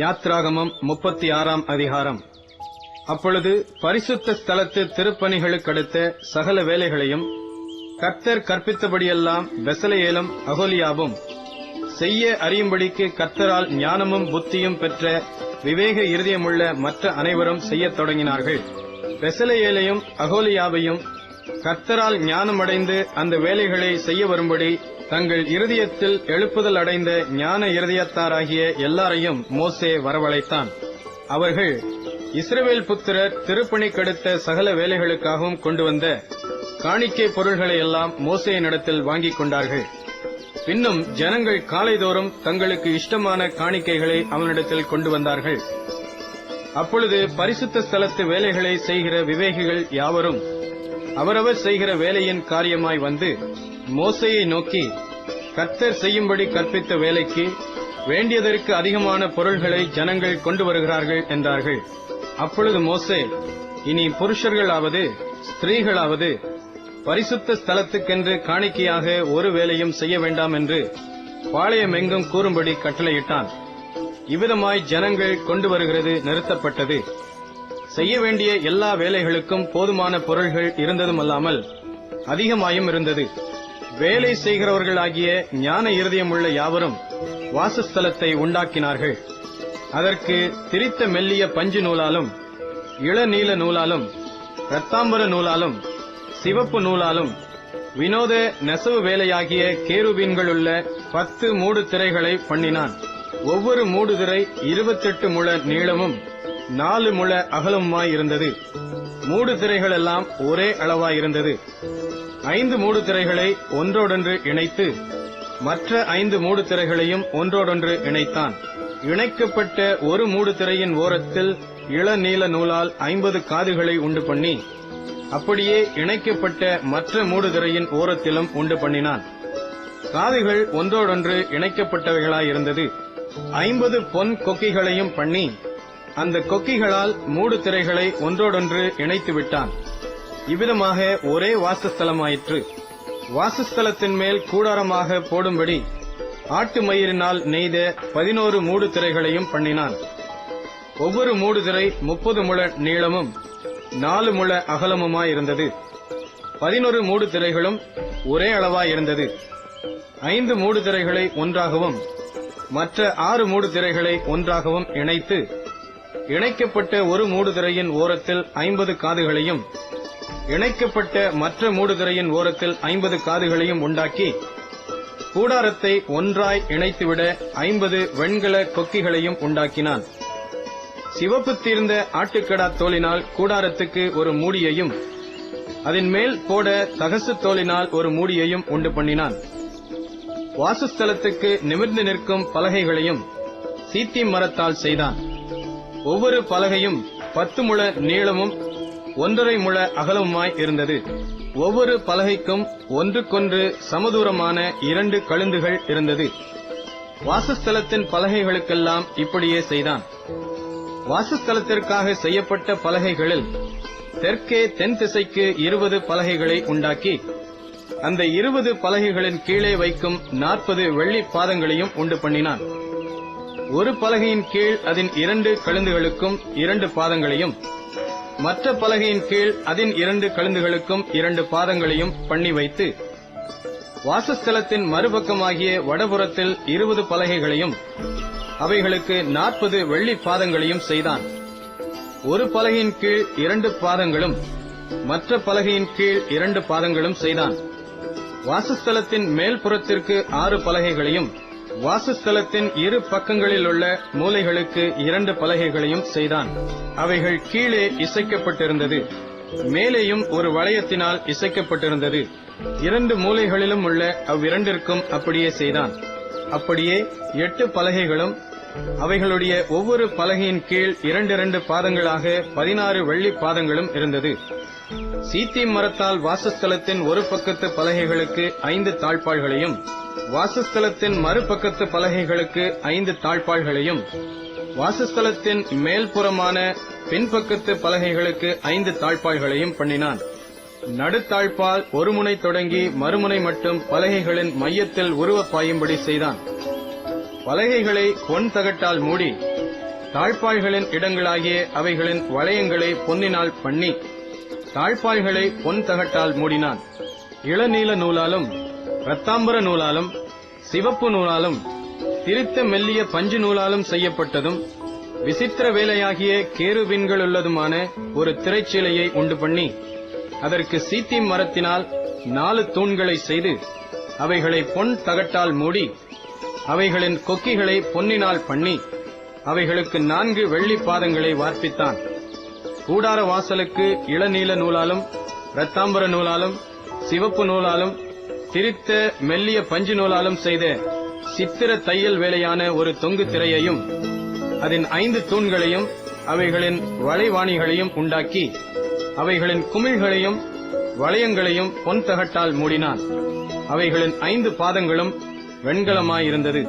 யாத்ராகமம் 36ஆம் அதிகாரம். அப்பொழுது பரிசுத்த ஸ்தலத்து திருப்பணிகளுக்கடுத்த சகல வேலைகளையும் கர்த்தர் கற்பித்தபடியெல்லாம் பெசலெயேலும் அகோலியாவும் செய்ய அறியும்படிக்கு கர்த்தரால் ஞானமும் புத்தியும் பெற்ற விவேக இருதயமுள்ள மற்ற அனைவரும் செய்யத் தொடங்கினார்கள். பெசலெயேலையும் அகோலியாவையும் கர்த்தரால் ஞானமடைந்து அந்த வேலைகளை செய்ய வரும்படி தங்கள் இருதயத்தில் எழுப்புதல் அடைந்த ஞான இருதயத்தாராகிய எல்லாரையும் மோசே வரவழைத்தான். அவர்கள் இஸ்ரவேல் புத்திரர் திருப்பணிக்கடுத்த சகல வேலைகளுக்காகவும் கொண்டு வந்த காணிக்கை பொருள்களை எல்லாம் மோசேயினிடத்தில் வாங்கிக் கொண்டார்கள். பின்னும் ஜனங்கள் காலைதோறும் தங்களுக்கு இஷ்டமான காணிக்கைகளை அவனிடத்தில் கொண்டு வந்தார்கள். அப்பொழுது பரிசுத்த ஸ்தலத்து வேலைகளை செய்கிற விவேகிகள் யாவரும் அவரவர் செய்கிற வேலையின் காரியமாய் வந்து மோசேயை நோக்கி, கர்த்தர் செய்யும்படி கற்பித்த வேலைக்கு வேண்டியதற்கு அதிகமான பொருள்களை ஜனங்கள் கொண்டு வருகிறார்கள் என்றார்கள். அப்பொழுது மோசே, இனி புருஷர்களாவது ஸ்திரீகளாவது பரிசுத்த ஸ்தலத்துக்கென்று காணிக்கையாக ஒரு வேலையும் செய்ய வேண்டாம் என்று பாளையமெங்கும் கூறும்படி கட்டளையிட்டான். இவ்விதமாய் ஜனங்கள் கொண்டு வருகிறது நிறுத்தப்பட்டது. செய்ய வேண்டிய எல்லா வேலைகளுக்கும் போதுமான பொருள்கள் இருந்ததுமல்லாமல் அதிகமாயும் இருந்தது. வேலை செய்கிறவர்களாகிய ஞான இருதயமுள்ள யாவரும் வாசஸ்தலத்தை உண்டாக்கினார்கள். அதற்கு திரித்த மெல்லிய பஞ்சு நூலாலும் இளநீல நூலாலும் இரத்தாம்பர நூலாலும் சிவப்பு நூலாலும் வினோத நெசவு வேலையாகிய கேருபீன்களுள்ள 10 மூடு திரைகளை பண்ணினான். ஒவ்வொரு மூடு திரை 28 முழ நீளமும் 4 முழ அகலமுமாயிருந்தது. மூடு திரைகள் எல்லாம் ஒரே அளவாயிருந்தது. 5 மூடு திரைகளை ஒன்றோடொன்று இணைத்து மற்ற 5 மூடு திரைகளையும் ஒன்றோடொன்று இணைத்தான். இணைக்கப்பட்ட ஒரு மூடு திரையின் ஓரத்தில் இளநீல நூலால் 50 காதுகளை உண்டு பண்ணி அப்படியே இணைக்கப்பட்ட மற்ற மூடு திரையின் ஓரத்திலும் உண்டு பண்ணினான். காதுகள் ஒன்றோடொன்று இணைக்கப்பட்டவைகளாயிருந்தது. 50 பொன் கொக்கிகளையும் பண்ணி அந்த கொக்கிகளால் மூடு திரைகளை ஒன்றோடொன்று இணைத்து விட்டான். இவ்விதமாக ஒரே வாசஸ்தலமாயிற்று. வாசஸ்தலத்தின் மேல் கூடாரமாக போடும்படி ஆட்டு மயிரினால் நெய்த 11 மூடு திரைகளையும் பண்ணினான். ஒவ்வொரு மூடு திரை 30 முழ நீளமும் 4 முழ அகலமுமாயிருந்தது. 11 மூடு திரைகளும் ஒரே அளவாயிருந்தது. 5 மூடு திரைகளை ஒன்றாகவும் மற்ற 6 மூடு திரைகளை ஒன்றாகவும் இணைத்து இணைக்கப்பட்ட ஒரு மூடு திரையின் ஓரத்தில் 50 காதுகளையும் இணைக்கப்பட்ட மற்ற மூடு திரையின் ஓரத்தில் 50 காதுகளையும் உண்டாக்கி கூடாரத்தை ஒன்றாய் இணைத்துவிட 50 வெண்கல கொக்கிகளையும் உண்டாக்கினான். சிவப்பு தீர்ந்த ஆட்டுக்கடா தோலினால் கூடாரத்துக்கு ஒரு மூடியையும் அதன் மேல் போட தகசு தோலினால் ஒரு மூடியையும் உண்டு பண்ணினான். வாசஸ்தலத்துக்கு நிமிர்ந்து நிற்கும் பலகைகளையும் சீத்திம் மரத்தால் செய்தான். ஒவ்வொரு பலகையும் 10 முழ நீளமும் 1.5 முழ அகலமுமாய் இருந்தது. ஒவ்வொரு பலகைக்கும் ஒன்றுக்கொன்று சமதூரமான 2 கழுந்துகள் இருந்தது. வாசஸ்தலத்தின் பலகைகளுக்கெல்லாம் இப்படியே செய்தான். வாசஸ்தலத்திற்காக செய்யப்பட்ட பலகைகளில் தெற்கே தென் திசைக்கு 20 பலகைகளை உண்டாக்கி அந்த 20 பலகைகளின் கீழே வைக்கும் 40 வெள்ளி பாதங்களையும் உண்டு பண்ணினான். ஒரு பலகையின் கீழ் அதன் 2 கழுந்துகளுக்கும் 2 பாதங்களையும் மற்ற பலகையின் கீழ் அதன் 2 கழுந்துகளுக்கும் 2 பாதங்களையும் பண்ணி வைத்து வாசஸ்தலத்தின் மறுபக்கமாகிய வடபுறத்தில் 20 பலகைகளையும் அவைகளுக்கு 40 வெள்ளி பாதங்களையும் செய்தான். ஒரு பலகையின் கீழ் 2 பாதங்களும் மற்ற பலகையின் கீழ் 2 பாதங்களும் செய்தான். வாசஸ்தலத்தின் மேல்புறத்திற்கு 6 பலகைகளையும் வாசஸ்தலத்தின் இரு பக்கங்களில் உள்ள மூலைகளுக்கு 2 பலகைகளையும் செய்தான். அவைகள் கீழே இசைக்கப்பட்டிருந்தது. மேலேயும் ஒரு வளையத்தினால் இசைக்கப்பட்டிருந்தது. 2 மூலைகளிலும் உள்ள அவ்விரண்டிற்கும் அப்படியே செய்தான். அப்படியே 8 பலகைகளும் அவைகளுடைய ஒவ்வொரு பலகையின் கீழ் 2 பாதங்களாக 16 வெள்ளி பாதங்களும் இருந்தது. சீத்திம் மரத்தால் வாசஸ்தலத்தின் ஒரு பக்கத்து பலகைகளுக்கு 5 தாழ்பாள்களையும் வாசஸ்தலத்தின் மறுபக்கத்து பலகைகளுக்கு 5 தாழ்பாள்களையும் வாசஸ்தலத்தின் மேல்புறமான பின்பக்கத்து பலகைகளுக்கு 5 தாழ்பாள்களையும் பண்ணினான். நடுத்தாழ்பால் ஒரு முனை தொடங்கி மறுமுனை மட்டும் பலகைகளின் மையத்தில் உருவ பாயும்படி செய்தான். பலகைகளை பொன் தகட்டால் மூடி தாழ்பாள்களின் இடங்களாகிய அவைகளின் வளையங்களை பொன்னினால் பண்ணி தாழ்பாள்களை பொன் தகட்டால் மூடினான். இளநீல நூலாலும் இரத்தாம்பர நூலாலும் சிவப்பு நூலாலும் திரித்த மெல்லிய பஞ்சு நூலாலும் செய்யப்பட்டதும் விசித்திர வேலையாகிய கேருபீன்களுள்ளதுமான ஒரு திரைச்சீலையை உண்டு பண்ணி அதற்கு சீத்திம் மரத்தினால் 4 தூண்களை செய்து அவைகளை பொன் தகட்டால் மூடி அவைகளின் கொக்கிகளை பொன்னினால் பண்ணி அவைகளுக்கு 4 வெள்ளி பாதங்களை வார்ப்பித்தான். கூடார வாசலுக்கு இளநீல நூலாலும் இரத்தாம்பர நூலாலும் சிவப்பு நூலாலும் திரித்த மெல்லிய பஞ்சு நூலாலும் செய்த சித்திர தையல் வேலையான ஒரு தொங்கு திரையையும் அதன் 5 தூண்களையும் அவைகளின் வளைவாணிகளையும் உண்டாக்கி அவைகளின் குமிழ்களையும் வளையங்களையும் பொன் தகட்டால் மூடினான். அவைகளின் 5 பாதங்களும் வெண்கலமாயிருந்தது.